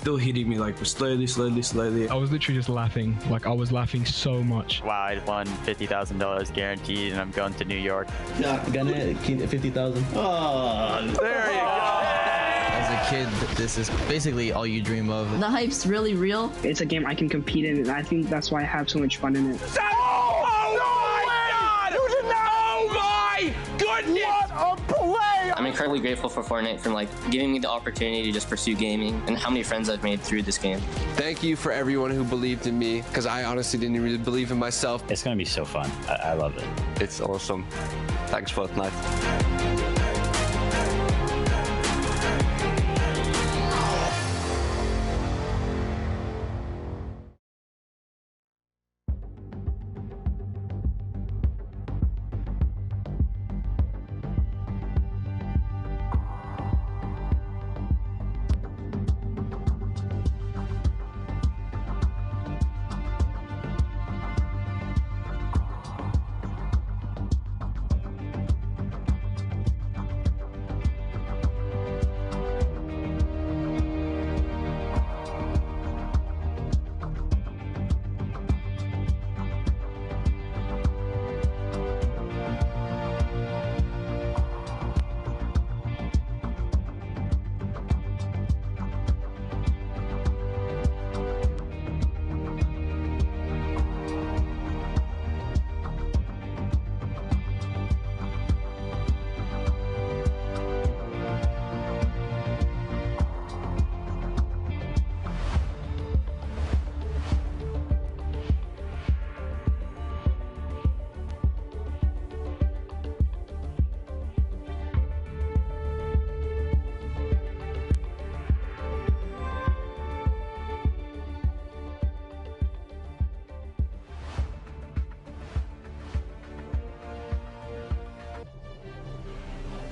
still hitting me like slowly, slowly, slowly. I was literally just laughing. Like, I was laughing so much. Wow, I won $50,000 guaranteed, and I'm going to New York. Yeah, gonna keep 50,000. Oh, there you go. As a kid, this is basically all you dream of. The hype's really real. It's a game I can compete in, and I think that's why I have so much fun in it. I'm incredibly grateful for Fortnite for giving me the opportunity to just pursue gaming and how many friends I've made through this game. Thank you for everyone who believed in me, because I honestly didn't really believe in myself. It's gonna be so fun. I love it. It's awesome. Thanks, Fortnite.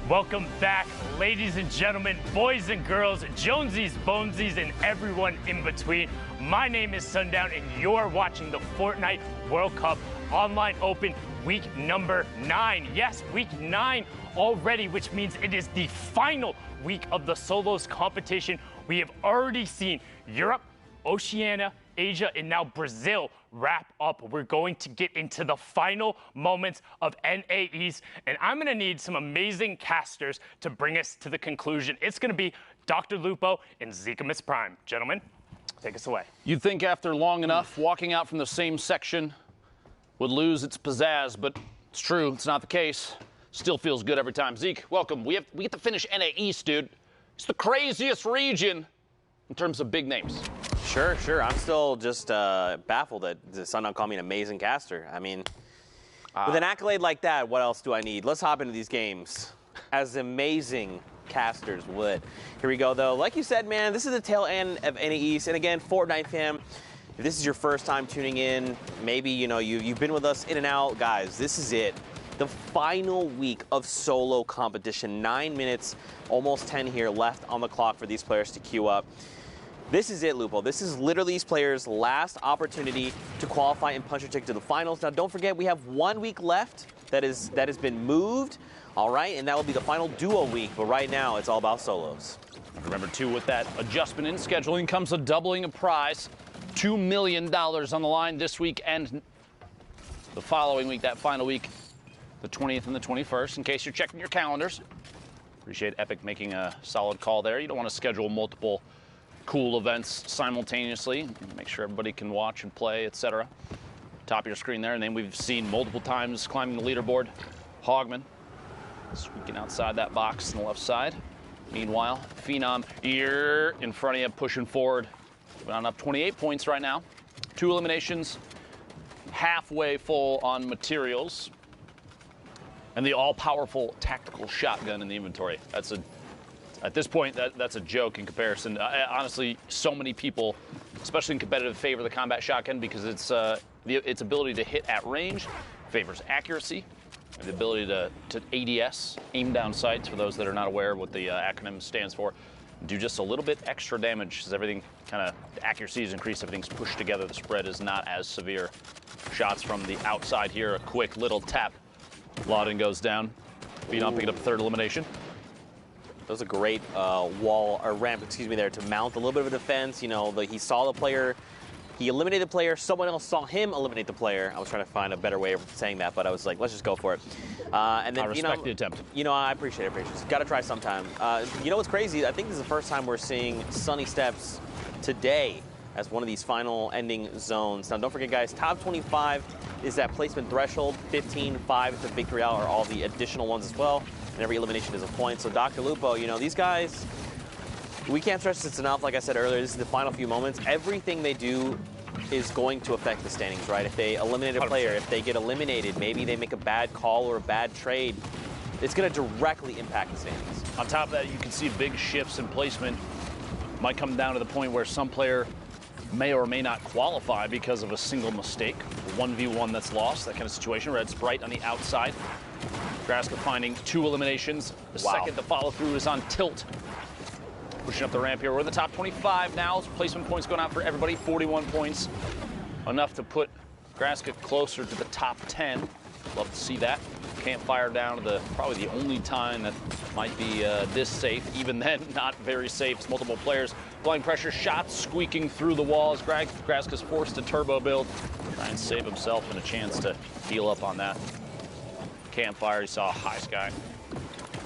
Welcome back, ladies and gentlemen, boys and girls, Jonesies, Bonesies, and everyone in between. My name is Sundown, and you're watching the Fortnite World Cup Online Open week number 9. Yes, week 9 already, which means it is the final week of the solos competition. We have already seen Europe, Oceania, Asia, and now Brazil wrap up. We're going to get into the final moments of NA East, and I'm going to need some amazing casters to bring us to the conclusion. It's going to be Dr. Lupo and Zikamus Prime. Gentlemen, take us away. You'd think after long enough, walking out from the same section would lose its pizzazz, but it's true. It's not the case. Still feels good every time. Zeke, welcome. We get to finish NA East, dude. It's the craziest region in terms of big names. Sure. I'm still just baffled that Sundown called me an amazing caster. I mean, with an accolade like that, what else do I need? Let's hop into these games as amazing casters would. Here we go, though. Like you said, man, this is the tail end of NA East. And again, Fortnite fam, if this is your first time tuning in, maybe, you've been with us in and out. Guys, this is it. The final week of solo competition. 9 minutes, almost 10 here left on the clock for these players to queue up. This is it, Lupo. This is literally these players' last opportunity to qualify and punch their ticket to the finals. Now, don't forget, we have 1 week left that has been moved, all right? And that will be the final duo week. But right now, it's all about solos. Remember, too, with that adjustment in scheduling comes a doubling of prize. $2 million on the line this week and the following week, that final week, the 20th and the 21st, in case you're checking your calendars. Appreciate Epic making a solid call there. You don't want to schedule multiple cool events simultaneously. Make sure everybody can watch and play, etc. Top of your screen there, and then we've seen multiple times climbing the leaderboard. Hogman squeaking outside that box on the left side. Meanwhile, Phenom here in front of you, pushing forward. On up 28 points right now. 2 eliminations, halfway full on materials, and the all-powerful tactical shotgun in the inventory. At this point, that's a joke in comparison. Honestly, so many people, especially in competitive, favor the combat shotgun because its ability to hit at range favors accuracy, and the ability to ADS, aim down sights, for those that are not aware of what the acronym stands for, do just a little bit extra damage as everything the accuracy is increased, everything's pushed together, the spread is not as severe. Shots from the outside here, a quick little tap. Lauden goes down. Phenom picking up the 3rd elimination. was a great wall or ramp, excuse me, there to mount a little bit of a defense. You know, he saw the player, he eliminated the player. Someone else saw him eliminate the player. I was trying to find a better way of saying that, but I was like, let's just go for it. And then I respect the attempt. You know, I appreciate it. Got to try sometime. You know what's crazy? I think this is the first time we're seeing Sunny Steps today as one of these final ending zones. Now, don't forget, guys, top 25 is that placement threshold. 15, 5 is the victory hour, all the additional ones as well. And every elimination is a point. So, Dr. Lupo, you know, these guys, we can't stress this enough. Like I said earlier, this is the final few moments. Everything they do is going to affect the standings, right? If they eliminate a player, if they get eliminated, maybe they make a bad call or a bad trade, it's going to directly impact the standings. On top of that, you can see big shifts in placement. Might come down to the point where some player may or may not qualify because of a single mistake. 1v1 that's lost, that kind of situation. Red Sprite on the outside. Graska finding 2 eliminations. The second to follow through is on tilt. Pushing up the ramp here. We're in the top 25 now. Placement points going out for everybody. 41 points. Enough to put Graska closer to the top 10. Love to see that. Campfire down to probably the only time that might be this safe. Even then, not very safe. It's multiple players. Applying pressure, shots squeaking through the walls. Graska's forced to turbo build. Try and save himself and a chance to heal up on that. Campfire, he saw a high sky.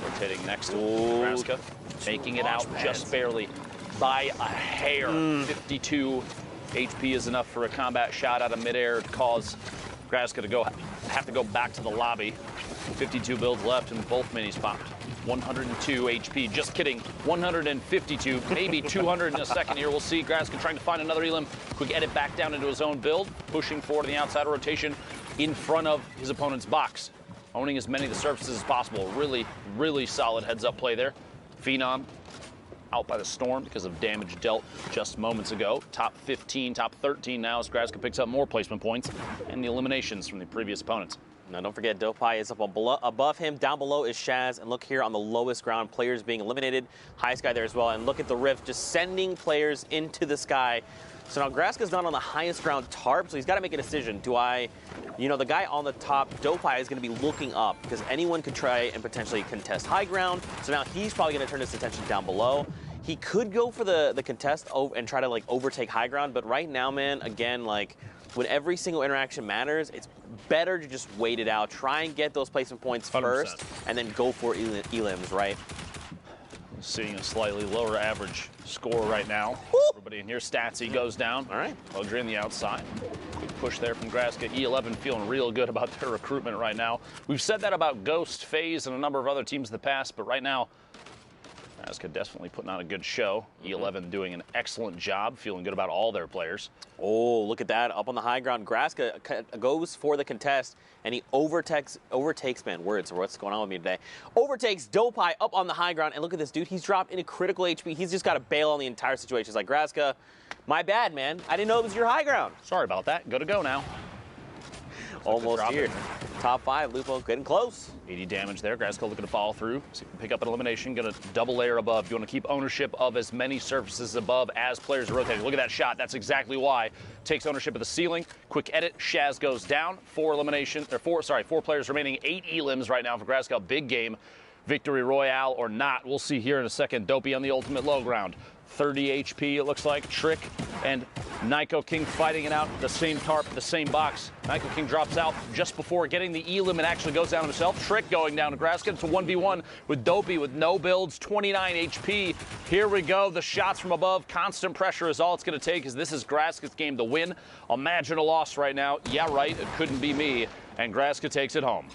Rotating next to Graska. Making it out just barely by a hair. 52 HP is enough for a combat shot out of midair to cause Graska to have to go back to the lobby. 52 builds left and both minis popped. 102 HP, just kidding. 152, maybe 200 in a second here. We'll see. Graska trying to find another elim. Quick edit back down into his own build. Pushing forward in the outside rotation in front of his opponent's box. Owning as many of the surfaces as possible. Really, really solid heads-up play there. Phenom out by the storm because of damage dealt just moments ago. Top 15, top 13 now as Graska picks up more placement points and the eliminations from the previous opponents. Now, don't forget, Dopai is up above him. Down below is Shaz. And look here on the lowest ground, players being eliminated. High sky there as well. And look at the rift, just sending players into the sky. So now Graska's not on the highest ground tarp, so he's got to make a decision. You know, the guy on the top, Dopai, is going to be looking up because anyone could try and potentially contest high ground. So now he's probably going to turn his attention down below. He could go for the contest and try to, like, overtake high ground. But right now, man, again, like, when every single interaction matters, it's better to just wait it out. Try and get those placement points 100%. First, and then go for elims, right? Seeing a slightly lower average score right now. Woo! Everybody in here, Statsy goes down. All right. Luxury on the outside. Big push there from Graska. E11 feeling real good about their recruitment right now. We've said that about Ghost, FaZe, and a number of other teams in the past, but right now, Graska definitely putting on a good show. E11 doing an excellent job, feeling good about all their players. Oh, look at that. Up on the high ground, Graska goes for the contest, and he overtakes, man, words, what's going on with me today? Overtakes Dopai up on the high ground, and look at this dude. He's dropped into critical HP. He's just got to bail on the entire situation. He's like, Graska, my bad, man. I didn't know it was your high ground. Sorry about that. Good to go now. Almost here. Top 5, Lupo getting close. 80 damage there. Graska looking to follow through. So you can pick up an elimination. Going to double layer above. You want to keep ownership of as many surfaces above as players are rotating. Look at that shot. That's exactly why. Takes ownership of the ceiling. Quick edit. Shaz goes down. 4 players remaining. 8 elims right now for Graska. Big game. Victory Royale or not. We'll see here in a second. Dopey on the ultimate low ground. 30 HP, it looks like. Trick and Nyko King fighting it out. The same tarp, the same box. Nyko King drops out just before getting the elim and actually goes down himself. Trick going down to Graska. It's a 1v1 with Dopey with no builds, 29 HP. Here we go. The shots from above. Constant pressure is all it's going to take, as this is Graska's game to win. Imagine a loss right now. Yeah, right. It couldn't be me. And Graska takes it home.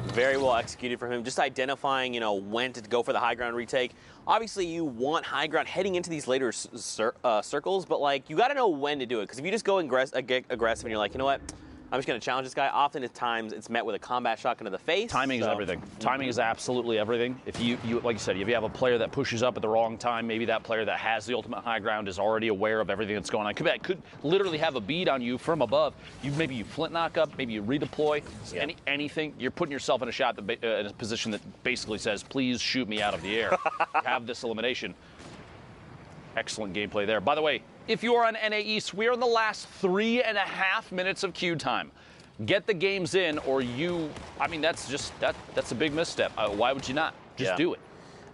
Very well executed from him. Just identifying, when to go for the high ground retake. Obviously, you want high ground heading into these later circles, but, you got to know when to do it. Because if you just go aggressive and you're like, you know what? I'm just going to challenge this guy. Often at times, it's met with a combat shotgun to the face. Timing is everything. Timing is absolutely everything. If you, like you said, if you have a player that pushes up at the wrong time, maybe that player that has the ultimate high ground is already aware of everything that's going on. Could literally have a bead on you from above. Maybe you flint knock up, maybe you redeploy, anything. You're putting yourself in a shot in a position that basically says, please shoot me out of the air. Have this elimination. Excellent gameplay there. By the way, if you are on NA East, we are in the last 3.5 minutes of queue time. Get the games in, or that's a big misstep. Why would you not? Just do it.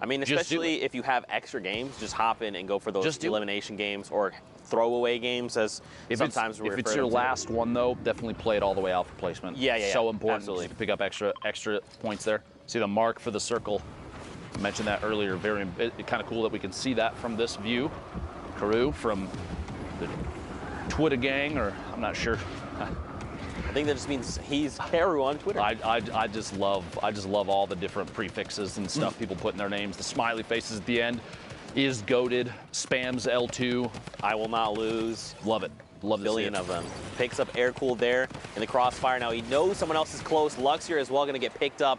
I mean, especially if you have extra games, just hop in and go for those elimination games or throwaway games, as sometimes we refer to. If it's your last one, though, definitely play it all the way out for placement. Yeah. So important Absolutely. to pick up extra points there. See the mark for the circle. I mentioned that earlier. Very kind of cool that we can see that from this view. Carew from the Twitter gang, or I'm not sure. I think that just means he's Carew on Twitter. I just love all the different prefixes and stuff people put in their names. The smiley faces at the end. Is goated, spams L2. I will not lose. Love it. Love to see billion it. of them. Picks up air cool there in the crossfire. Now he knows someone else is close. Luxior as well going to get picked up,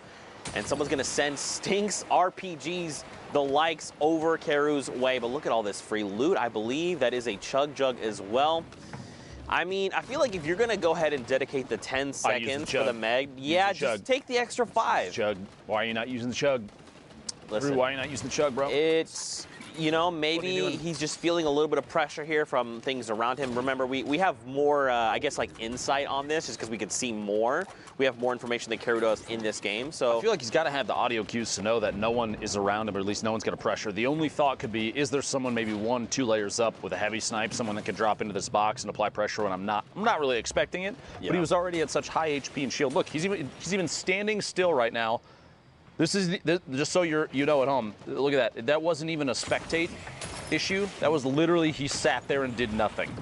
and someone's going to send Stinks RPGs the likes over Carew's way. But look at all this free loot. I believe that is a chug jug as well. I mean, I feel like if you're going to go ahead and dedicate the 10 seconds for the Meg, just take the extra 5. Chug. Why are you not using the chug? Listen, why are you not using the chug, bro? It's, you know, maybe he's just feeling a little bit of pressure here from things around him. Remember, we have more, I guess, like insight on this just because we can see more. We have more information than Carew does in this game. So I feel like he's got to have the audio cues to know that no one is around him, or at least no one's going to pressure. The only thought could be, is there someone maybe 1-2 layers up with a heavy snipe, someone that could drop into this box and apply pressure when I'm not really expecting it. Yeah. But he was already at such high HP and shield. Look, he's even standing still right now. This is just so you know at home. Look at that. That wasn't even a spectate issue. That was literally he sat there and did nothing.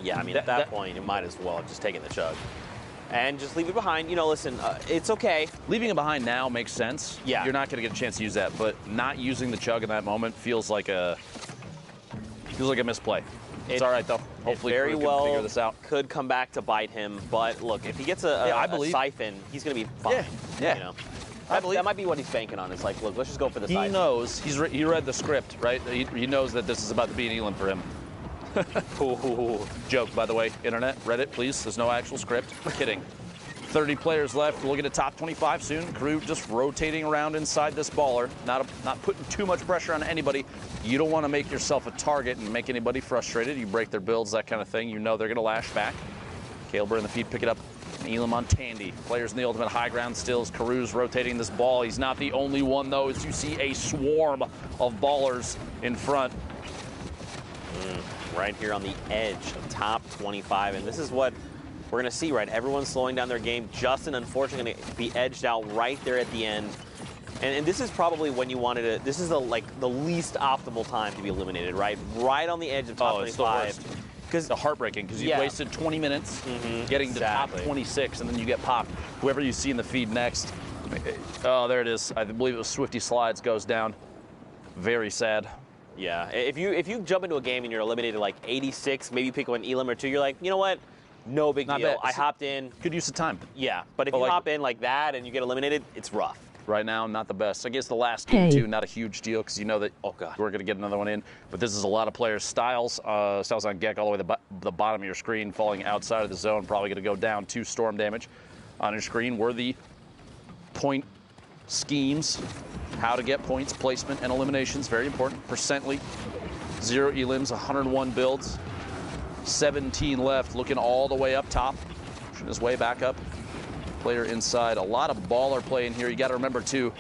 Yeah, I mean, at that point, you might as well have just taken the chug. And just leave it behind. You know, listen, it's okay. Leaving it behind now makes sense. Yeah. You're not going to get a chance to use that, but not using the chug in that moment feels like a misplay. It's all right, though. Hopefully, it very Carew well can figure this out. Could come back to bite him. But look, if he gets a siphon, he's going to be fine. Yeah. You know? That might be what he's banking on. It's like, look, let's just go for the siphon. He knows. He read the script, right? He knows that this is about to be an elim for him. Joke, by the way, internet, Reddit, please. There's no actual script. Kidding. 30 players left. We'll get a top 25 soon. Carew just rotating around inside this baller, not putting too much pressure on anybody. You don't want to make yourself a target and make anybody frustrated. You break their builds, that kind of thing. You know they're going to lash back. Kalber in the feed, pick it up. Elam on Tandy. Players in the ultimate high ground stills. Carew's rotating this ball. He's not the only one, though, as you see a swarm of ballers in front. Right here on the edge of top 25. And this is what we're going to see, right? Everyone's slowing down their game. Justin, unfortunately, going to be edged out right there at the end. And this is probably when you wanted to, this is the least optimal time to be eliminated, right? Right on the edge of top 25. It's heartbreaking because you wasted 20 minutes getting to top 26, and then you get popped. Whoever you see in the feed next, oh, there it is. I believe it was Swifty Slides goes down. Very sad. Yeah, if you jump into a game and you're eliminated like 86, maybe you pick one elim or two, you're like, you know what? No big deal. I hopped in. Good use of time. Yeah, but if you hop in like that and you get eliminated, it's rough. Right now, not the best. I guess the last game, too, not a huge deal because you know that, oh, God, we're going to get another one in. But this is a lot of players. Styles on Gek all the way to the bottom of your screen, falling outside of the zone, probably going to go down 2 storm damage on your screen. Were the point schemes, how to get points, placement, and eliminations, very important. Percently, 0 elims, 101 builds, 17 left, looking all the way up top, pushing his way back up. Player inside, a lot of baller play in here. You got to remember too,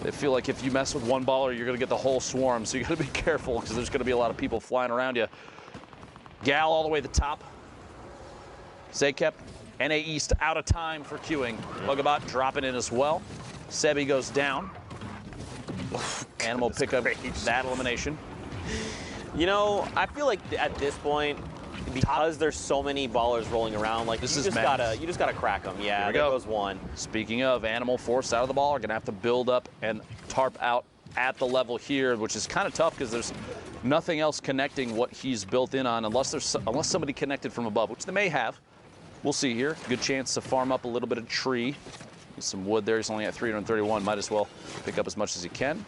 they feel like if you mess with one baller, you're going to get the whole swarm. So you got to be careful because there's going to be a lot of people flying around you. Gal all the way to the top. Zakep, NA East out of time for queuing. Bugabot dropping in as well. Sebi goes down. Animal pick up that elimination. You know, I feel like at this point, because there's so many ballers rolling around, like you just gotta crack them. Yeah, there goes one. Speaking of, Animal forced out of the ball, are gonna have to build up and tarp out at the level here, which is kind of tough because there's nothing else connecting what he's built in on, unless somebody connected from above, which they may have. We'll see here. Good chance to farm up a little bit of tree. Get some wood there. He's only at 331. Might as well pick up as much as he can.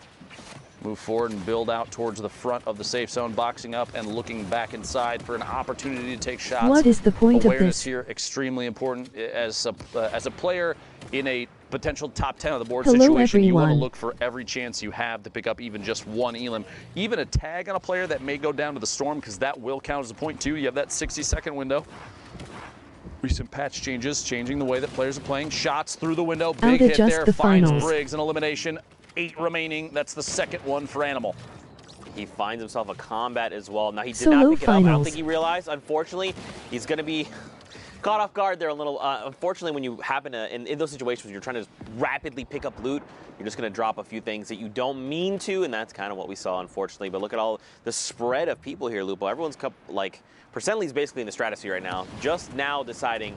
Move forward and build out towards the front of the safe zone, boxing up and looking back inside for an opportunity to take shots. What is the point of Awareness this? here, extremely important. As a player in a potential top 10 of the board Hello, situation, you want to everyone. look for every chance you have to pick up even just 1 elim. Even a tag on a player that may go down to the storm, because that will count as a point too. You have that 60-second window. Recent patch changes, changing the way that players are playing. Shots through the window, big hit there, finds Briggs, an elimination. 8 remaining. That's the second one for Animal. He finds himself a combat as well. Now, he did not pick it up. I don't think he realized. Unfortunately, he's going to be caught off guard there a little. Unfortunately, when you happen to, in those situations, you're trying to rapidly pick up loot, you're just going to drop a few things that you don't mean to, and that's kind of what we saw, unfortunately. But look at all the spread of people here, Lupo. Everyone's, like, Percently's basically in the stratosphere right now. Just now deciding,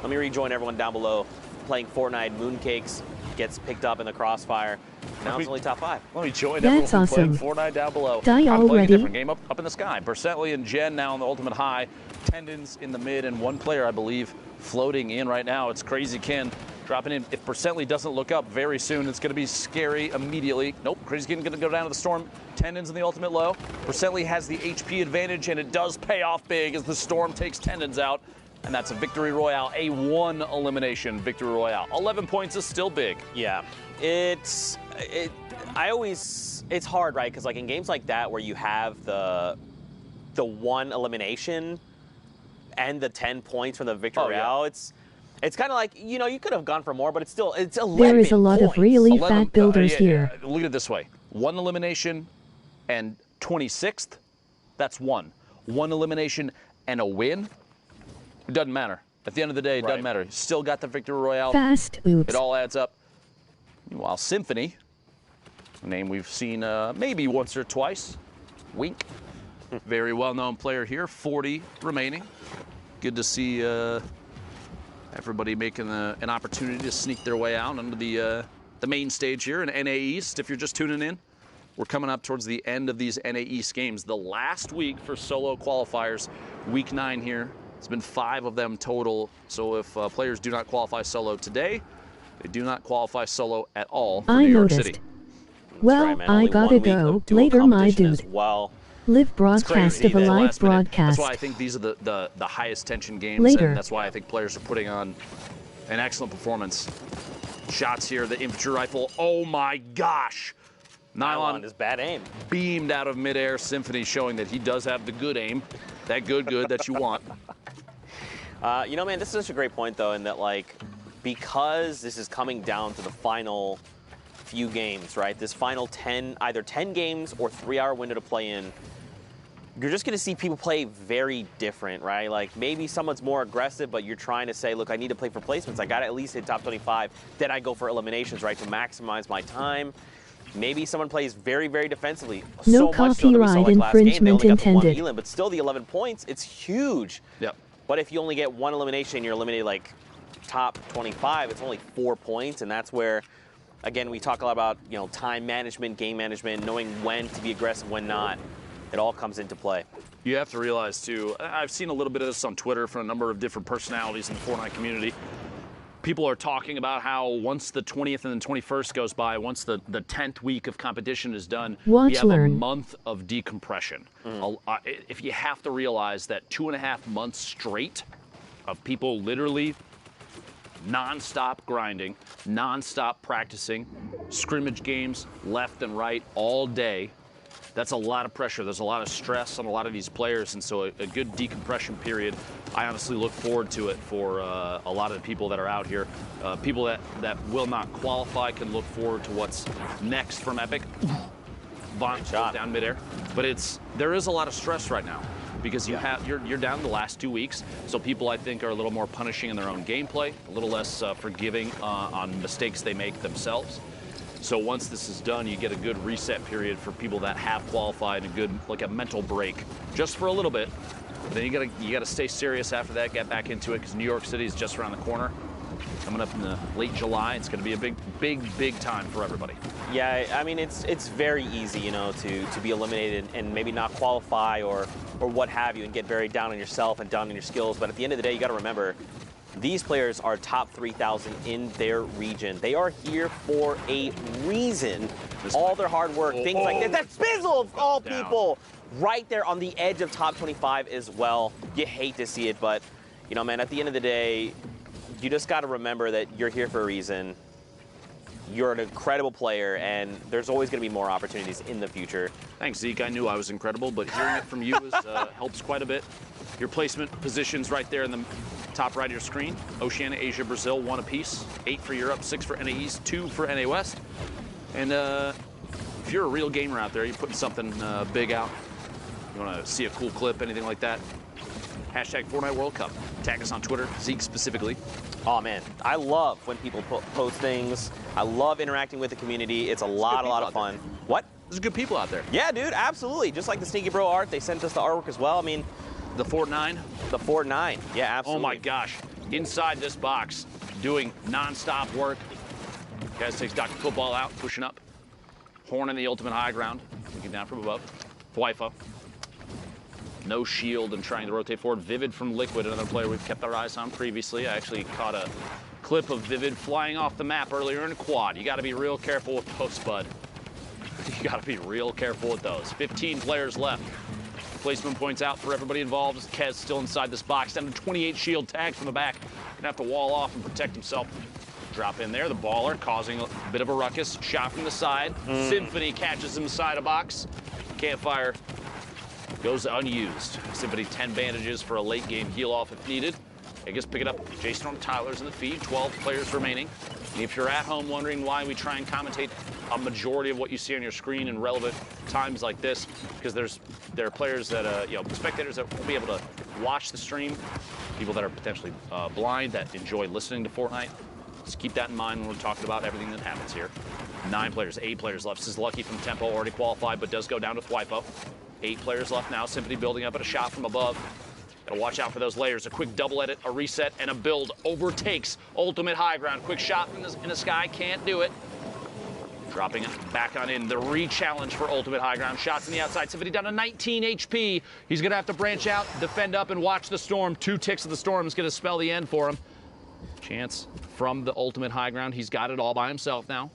let me rejoin everyone down below, playing Fortnite. Mooncakes gets picked up in the crossfire. Now it's only top 5. Let me join everyone playing Fortnite down below. Die I'm playing already? a different game up in the sky. Percently and Jen now on the ultimate high. Tendons in the mid, and one player, I believe, floating in right now. It's Crazy Ken dropping in. If Percently doesn't look up very soon, it's going to be scary immediately. Nope, Crazy Ken going to go down to the storm. Tendons in the ultimate low. Percently has the HP advantage, and it does pay off big as the storm takes Tendons out. And that's a victory royale, a 1 elimination victory royale. 11 points is still big. Yeah, it's hard, right? Because like in games like that where you have the 1 elimination and the 10 points from the victory royale, it's kind of like, you know, you could have gone for more, but it's 11 There is a lot points. of really fat builders here. Look at it this way. 1 elimination and 26th, that's 1. 1 elimination and a win, it doesn't matter. At the end of the day, it doesn't matter. You still got the victory royale. Fast oops. It all adds up. Meanwhile, Symphony, a name we've seen maybe once or twice. Wink. Very well-known player here. 40 remaining. Good to see everybody making an opportunity to sneak their way out onto the main stage here in NA East. If you're just tuning in, we're coming up towards the end of these NA East games. The last week for solo qualifiers, week 9 here. It's been 5 of them total. So if players do not qualify solo today, they do not qualify solo at all for New York City. Well, right, I gotta go. Later, my dude. Well, Live broadcast of a live broadcast. That's why I think these are the highest tension games. Later. And that's why I think players are putting on an excellent performance. Shots here, the infantry rifle. Oh my gosh. Nylon is bad aim. Beamed out of midair. Symphony showing that he does have the good aim. That good that you want. You know, man, this is such a great point, though, in that, like, because this is coming down to the final few games, right? This final 10, either 10 games or 3-hour window to play in, you're just going to see people play very different, right? Like, maybe someone's more aggressive, but you're trying to say, look, I need to play for placements. I got to at least hit top 25. Then I go for eliminations, right, to maximize my time. Maybe someone plays very, very defensively. No so much so that we saw, like, last game, they only got the 1 elim, but still the 11 points, it's huge. Yep. But if you only get 1 elimination, you're eliminated like top 25, it's only 4 points, and that's where, again, we talk a lot about, you know, time management, game management, knowing when to be aggressive, when not. It all comes into play. You have to realize, too, I've seen a little bit of this on Twitter from a number of different personalities in the Fortnite community. People are talking about how once the 20th and the 21st goes by, once the 10th week of competition is done, we have a month of decompression. If you have to realize that 2.5 months straight of people literally non-stop grinding, non-stop practicing, scrimmage games left and right all day, that's a lot of pressure. There's a lot of stress on a lot of these players, and so a good decompression period, I honestly look forward to it for a lot of the people that are out here. People that will not qualify can look forward to what's next from Epic. Vaughn down midair. But there is a lot of stress right now because you're down the last 2 weeks, so people I think are a little more punishing in their own gameplay, a little less forgiving on mistakes they make themselves. So once this is done, you get a good reset period for people that have qualified, a mental break, just for a little bit. But then you gotta stay serious after that, get back into it, because New York City is just around the corner. Coming up in the late July, it's gonna be a big time for everybody. Yeah, I mean, it's very easy, you know, to be eliminated and maybe not qualify or what have you, and get very down on yourself and down on your skills. But at the end of the day, you gotta remember, these players are top 3,000 in their region. They are here for a reason. All their hard work, things like that. That Spizzle of all people, right there on the edge of top 25 as well. You hate to see it, but, you know, man, at the end of the day, you just got to remember that you're here for a reason. You're an incredible player, and there's always going to be more opportunities in the future. Thanks, Zeke. I knew I was incredible, but hearing it from you helps quite a bit. Your placement positions right there in the top right of your screen. Oceania, Asia, Brazil, 1 apiece. 8 for Europe, 6 for NA East, 2 for NA West. And if you're a real gamer out there, you're putting something big out, you want to see a cool clip, anything like that, hashtag Fortnite World Cup. Tag us on Twitter, Zeke specifically. Oh man, I love when people post things. I love interacting with the community. It's a lot of fun. What? There's good people out there. Yeah, dude, absolutely. Just like the Sneaky Bro art, they sent us the artwork as well. I mean, the Fort 9. The Fort 9. Yeah, absolutely. Oh my gosh. Inside this box, doing non-stop work. Guys takes Dr. Football out, pushing up. Horn in the ultimate high ground, looking down from above. Thwifa. No shield and trying to rotate forward. Vivid from Liquid, another player we've kept our eyes on previously. I actually caught a clip of Vivid flying off the map earlier in a quad. You got to be real careful with those, bud. You got to be real careful with those. 15 players left. Placement points out for everybody involved. Kez still inside this box. Down to 28 shield tags from the back. Gonna have to wall off and protect himself. Drop in there. The baller causing a bit of a ruckus. Shot from the side. Symphony catches him inside a box. Campfire goes unused. Symphony 10 bandages for a late game heal off if needed. I guess pick it up. J-Storm Tyler's in the feed. 12 players remaining. And if you're at home wondering why we try and commentate a majority of what you see on your screen in relevant times like this, because there are players that, spectators that won't be able to watch the stream, people that are potentially blind that enjoy listening to Fortnite. Just keep that in mind when we're talking about everything that happens here. 8 players left. This is Lucky from Tempo, already qualified, but does go down to Thwipo. 8 players left now. Symphony building up at a shot from above. Gotta watch out for those layers. A quick double edit, a reset, and a build. Overtakes ultimate high ground. Quick shot in the sky, can't do it. Dropping it back on in. The re-challenge for ultimate high ground. Shots in the outside. Symphony down to 19 HP. He's gonna have to branch out, defend up, and watch the storm. 2 ticks of the storm is gonna spell the end for him. Chance from the ultimate high ground. He's got it all by himself now.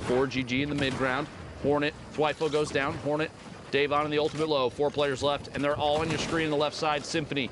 4 GG in the mid ground. Hornet, Thwipo goes down. Hornet, Davon in the ultimate low. 4 players left, and they're all on your screen on the left side. Symphony,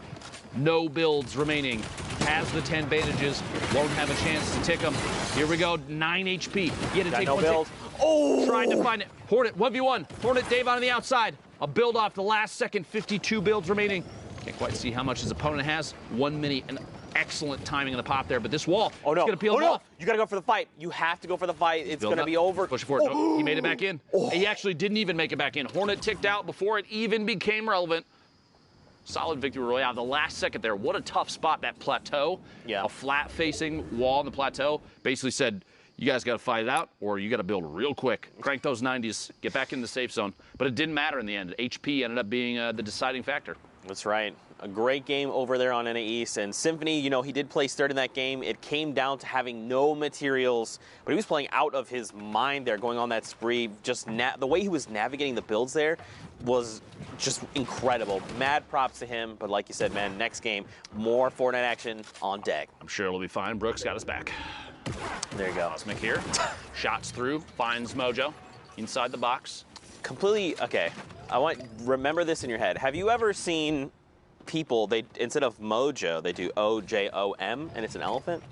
no builds remaining. Has the 10 bandages, won't have a chance to tick them. Here we go, 9 HP. You had to take no one build. Oh! Trying to find it. Hornet, 1v1. Hornet, Davon on the outside. A build off the last second, 52 builds remaining. Can't quite see how much his opponent has. 1 mini, and excellent timing in the pop there, but this wall is going to peel him off. You got to go for the fight. You have to go for the fight. It's going to be over. Push forward. No, he made it back in. He actually didn't even make it back in. Hornet ticked out before it even became relevant. Solid victory royale. The last second there. What a tough spot, that plateau. Yeah. A flat-facing wall on the plateau. Basically said, you guys got to fight it out, or you got to build real quick. Crank those 90s. Get back in the safe zone. But it didn't matter in the end. HP ended up being the deciding factor. That's right. A great game over there on NA East. And Symphony, he did place third in that game. It came down to having no materials, but he was playing out of his mind there, going on that spree. Just the way he was navigating the builds there was just incredible. Mad props to him. But like you said, man, next game, more Fortnite action on deck. I'm sure it'll be fine. Brooks got his back. There you go. Cosmic here. Shots through. Finds Mojo inside the box. Completely, okay. Remember this in your head. Have you ever seen people, instead of Mojo, they do OJOM, and it's an elephant?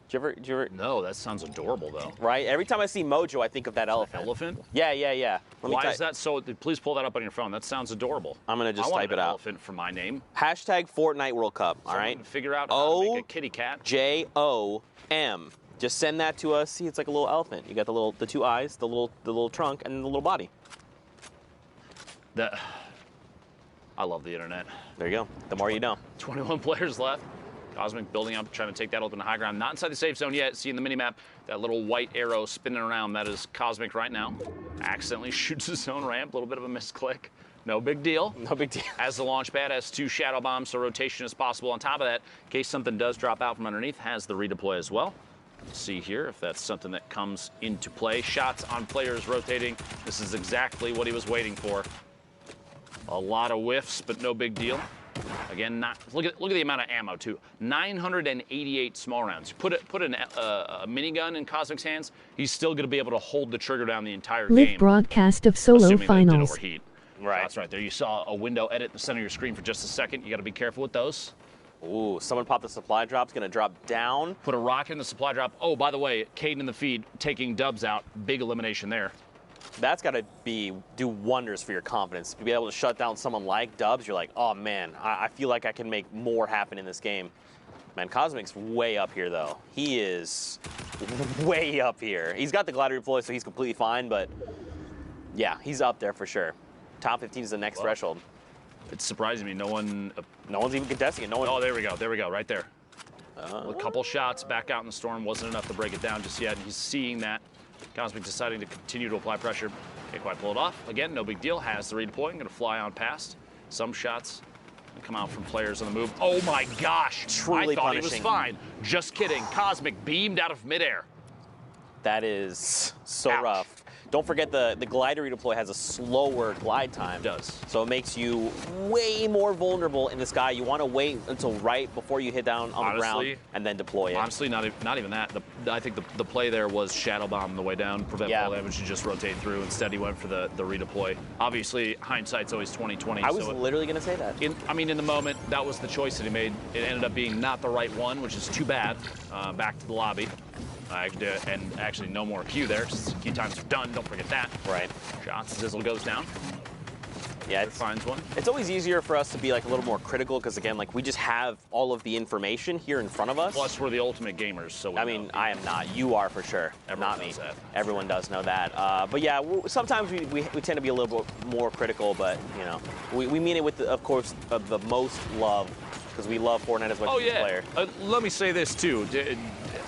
Did you ever? No, that sounds adorable, though. Right? Every time I see Mojo, I think of that elephant. Elephant? Yeah. Why is that so? Please pull that up on your phone. That sounds adorable. I'm going to just type it out. Elephant for my name. Hashtag Fortnite World Cup, all right? Figure out how to make a kitty cat. OJOM. Just send that to us. See, it's like a little elephant. You got the 2 eyes, the little trunk, and the little body. I love the internet. There you go. The more you know. 21 players left. Cosmic building up, trying to take that ultimate high ground. Not inside the safe zone yet. See in the minimap, that little white arrow spinning around. That is Cosmic right now. Accidentally shoots his own ramp. A little bit of a misclick. No big deal. No big deal. As the launch pad has 2 shadow bombs, so rotation is possible. On top of that, in case something does drop out from underneath, has the redeploy as well. See here if that's something that comes into play. Shots on players rotating. This is exactly what he was waiting for. A lot of whiffs, but no big deal. Again, look at the amount of ammo too. 988 small rounds. Put a minigun in Cosmic's hands, he's still going to be able to hold the trigger down the entire game. Live broadcast of solo finals. Overheat. Right. That's right. There you saw a window edit in the center of your screen for just a second. You got to be careful with those. Ooh, someone popped the supply drop. It's going to drop down. Put a rocket in the supply drop. Oh, by the way, Caden in the feed taking Dubs out. Big elimination there. That's got to do wonders for your confidence. To be able to shut down someone like Dubs, you're like, oh man, I feel like I can make more happen in this game. Man, Cosmic's way up here though. He is way up here. He's got the glider deploy, so he's completely fine, but yeah, he's up there for sure. Top 15 is the next threshold. It's surprising me. No one's even contesting it. No one. Oh, there we go, right there. A couple shots back out in the storm wasn't enough to break it down just yet. He's seeing that. Cosmic deciding to continue to apply pressure. Can't quite pull it off. Again, no big deal. Has the redeploy. Going to fly on past. Some shots come out from players on the move. Oh my gosh! Truly I thought punishing. he was fine. Just kidding. Cosmic beamed out of midair. That is so rough. Don't forget the glider redeploy has a slower glide time. It does. So it makes you way more vulnerable in the sky. You want to wait until right before you hit down on the ground and then deploy it. Honestly, not even that. I think the play there was shadow bomb on the way down, prevent fall damage, and just rotate through. Instead, he went for the redeploy. Obviously, hindsight's always 20/20. I was literally going to say that. In the moment, that was the choice that he made. It ended up being not the right one, which is too bad. Back to the lobby. And actually no more Q there. Q times are done. Don't forget that. Right. Shots. Zizzle goes down. Yeah, it finds one. It's always easier for us to be like a little more critical because again, like we just have all of the information here in front of us. Plus, we're the ultimate gamers, so I mean, I am not. You are for sure. Everyone not me. knows that. Everyone does know that. But yeah, sometimes we tend to be a little bit more critical, but you know, we mean it with, of course, the most love because we love Fortnite as much as the player. Let me say this too.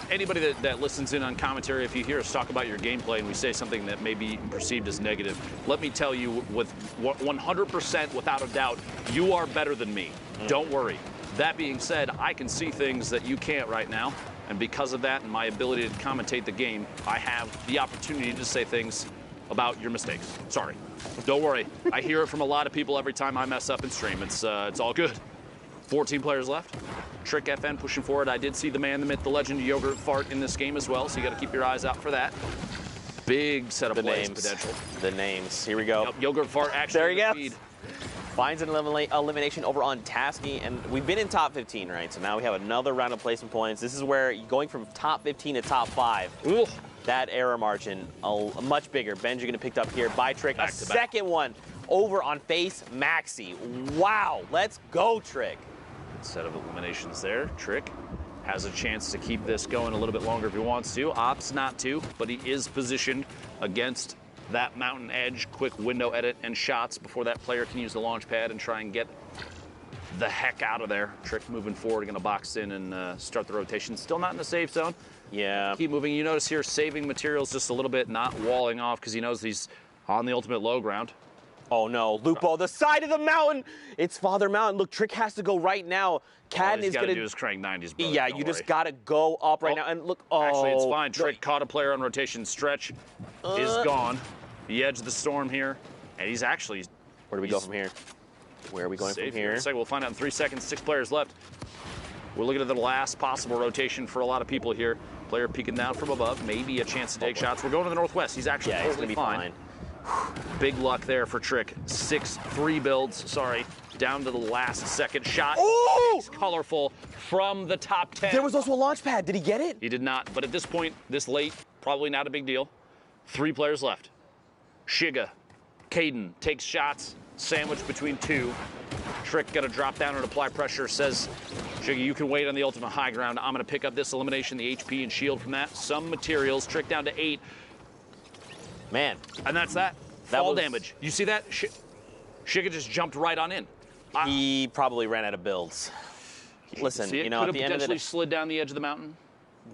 Anybody that listens in on commentary, if you hear us talk about your gameplay and we say something that may be perceived as negative, let me tell you with 100% without a doubt, you are better than me. Don't worry. That being said, I can see things that you can't right now, and because of that and my ability to commentate the game, I have the opportunity to say things about your mistakes. Sorry. Don't worry. I hear it from a lot of people every time I mess up in stream. It's all good. 14 players left. Trick FN pushing forward. I did see the man, the myth, the legend, Yogurt Fart in this game as well, so you got to keep your eyes out for that. Big set of plays potential. The names. Here we go. Yep, Yogurt Fart actually. There he goes. Finds an elimination over on Tasky, and we've been in top 15, right? So now we have another round of placement points. This is where going from top 15 to top 5. Ooh. That error margin, much bigger. Benji going to pick up here by Trick. A second one over on Face Maxi. Wow. Let's go, Trick. Set of eliminations there. Trick has a chance to keep this going a little bit longer if he wants to. Opts not to, but he is positioned against that mountain edge. Quick window edit and shots before that player can use the launch pad and try and get the heck out of there. Trick moving forward, going to box in and start the rotation. Still not in the safe zone. Yeah. Keep moving. You notice here saving materials just a little bit, not walling off because he knows he's on the ultimate low ground. Oh no, Lupo, the side of the mountain. It's Father Mountain. Look, Trick has to go right now. Cadden is going to do is crank 90s, brother. Yeah, you just got to go up right now. And look, actually, it's fine. Trick caught a player on rotation. Stretch is gone. The edge of the storm here. And he's actually... Where do we go from here? Where are we going from here? We'll find out in 3 seconds. 6 players left. We're looking at the last possible rotation for a lot of people here. Player peeking down from above. Maybe a chance to take shots. We're going to the northwest. He's actually he's going to be fine. Big luck there for Trick. 6-3 builds, down to the last second shot. Oh! Colorful from the top 10. There was also a launch pad. Did he get it? He did not, but at this point, this late, probably not a big deal. 3 players left. Shiga, Caden takes shots, sandwiched between 2. Trick got to drop down and apply pressure, says, Shiga, you can wait on the ultimate high ground. I'm going to pick up this elimination, the HP and shield from that. Some materials, Trick down to 8. Man. And that's that. Fall damage. You see that? Shiga just jumped right on in. He probably ran out of builds. Listen, you know, could at the have end of the potentially slid down the edge of the mountain.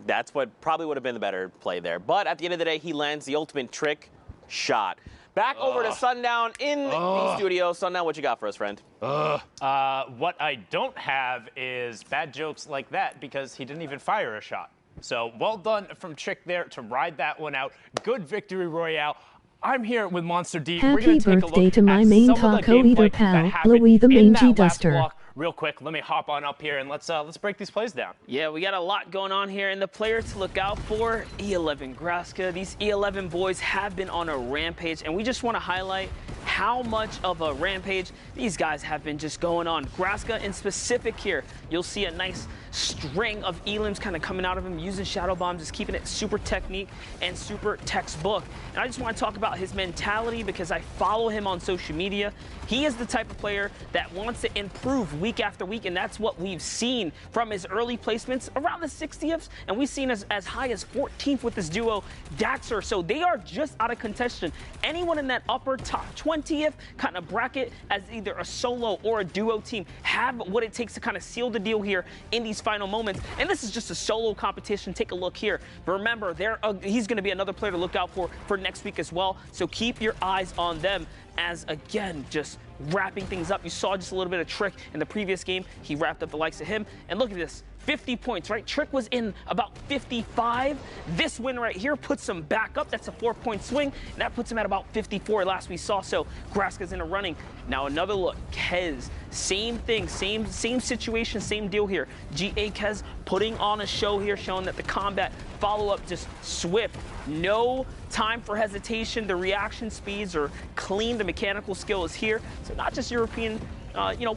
That's what probably would have been the better play there. But at the end of the day, he lands the ultimate Trick shot. Back over to Sundown in the studio. Sundown, what you got for us, friend? What I don't have is bad jokes like that because he didn't even fire a shot. So well done from Trick there to ride that one out. Good victory royale. I'm here with Monster D. Happy birthday to my main taco eater pal, Louie the Mangy Duster. Real quick, let me hop on up here and let's break these plays down. Yeah, we got a lot going on here, and the player to look out for, E11 Graska. These E11 boys have been on a rampage, and we just want to highlight how much of a rampage these guys have been just going on. Graska in specific here, you'll see a nice string of elims kind of coming out of him, using shadow bombs, just keeping it super technique and super textbook. And I just want to talk about his mentality because I follow him on social media. He is the type of player that wants to improve week after week, and that's what we've seen from his early placements around the 60th, and we've seen as high as 14th with this duo Daxter. So they are just out of contention. Anyone in that upper top 20th kind of bracket as either a solo or a duo team have what it takes to kind of seal the deal here in these final moments. And this is just a solo competition. Take a look here. But remember, he's going to be another player to look out for next week as well. So keep your eyes on them as, again, just wrapping things up. You saw just a little bit of Trick in the previous game. He wrapped up the likes of him. And look at this. 50 points, right? Trick was in about 55. This win right here puts him back up. That's a 4-point swing, and that puts him at about 54 last we saw. So Graska's in a running. Now another look. Kez, same thing, same situation, same deal here. GA Kez putting on a show here, showing that the combat follow-up just swift. No time for hesitation. The reaction speeds are clean. The mechanical skill is here. So not just European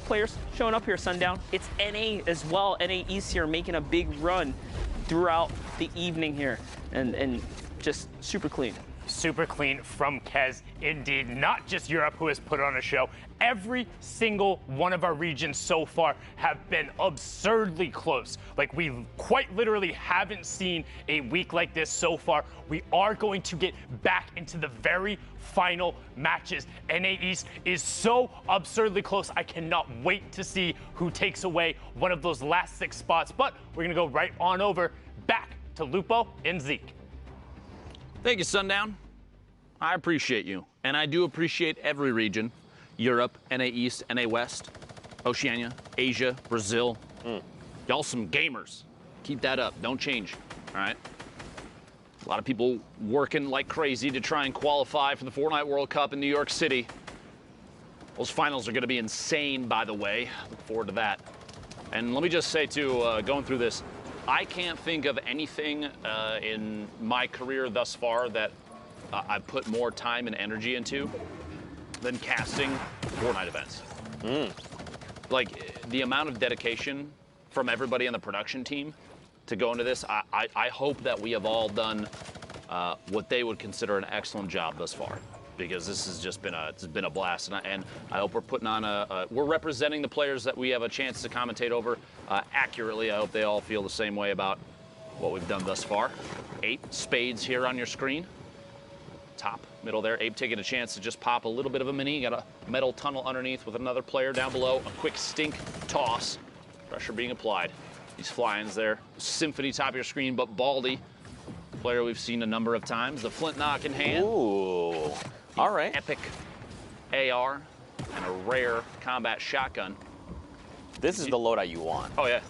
players showing up here, Sundown. It's NA as well. NA East here making a big run throughout the evening here. And just super clean. Super clean from Kez, indeed. Not just Europe who has put on a show. Every single one of our regions so far have been absurdly close. Like, we quite literally haven't seen a week like this so far. We are going to get back into the very final matches. NA East is so absurdly close. I cannot wait to see who takes away one of those last 6 spots. But we're going to go right on over back to Lupo and Zeke. Thank you, Sundown. I appreciate you. And I do appreciate every region. Europe, NA East, NA West, Oceania, Asia, Brazil. Y'all some gamers. Keep that up. Don't change. All right? A lot of people working like crazy to try and qualify for the Fortnite World Cup in New York City. Those finals are going to be insane, by the way. Look forward to that. And let me just say, too, going through this, I can't think of anything in my career thus far that I've put more time and energy into than casting Fortnite events. Like, the amount of dedication from everybody on the production team to go into this, I hope that we have all done what they would consider an excellent job thus far, because this has just been a blast, and I hope we're putting on we're representing the players that we have a chance to commentate over accurately. I hope they all feel the same way about what we've done thus far. 8 spades here on your screen. Top, middle there. Abe taking a chance to just pop a little bit of a mini. Got a metal tunnel underneath with another player down below. A quick stink toss. Pressure being applied. These fly-ins there. Symphony top of your screen, but Baldy, player we've seen a number of times. The flint knock in hand. Ooh. All right. Epic AR and a rare combat shotgun. This is the loadout you want. Oh, yeah.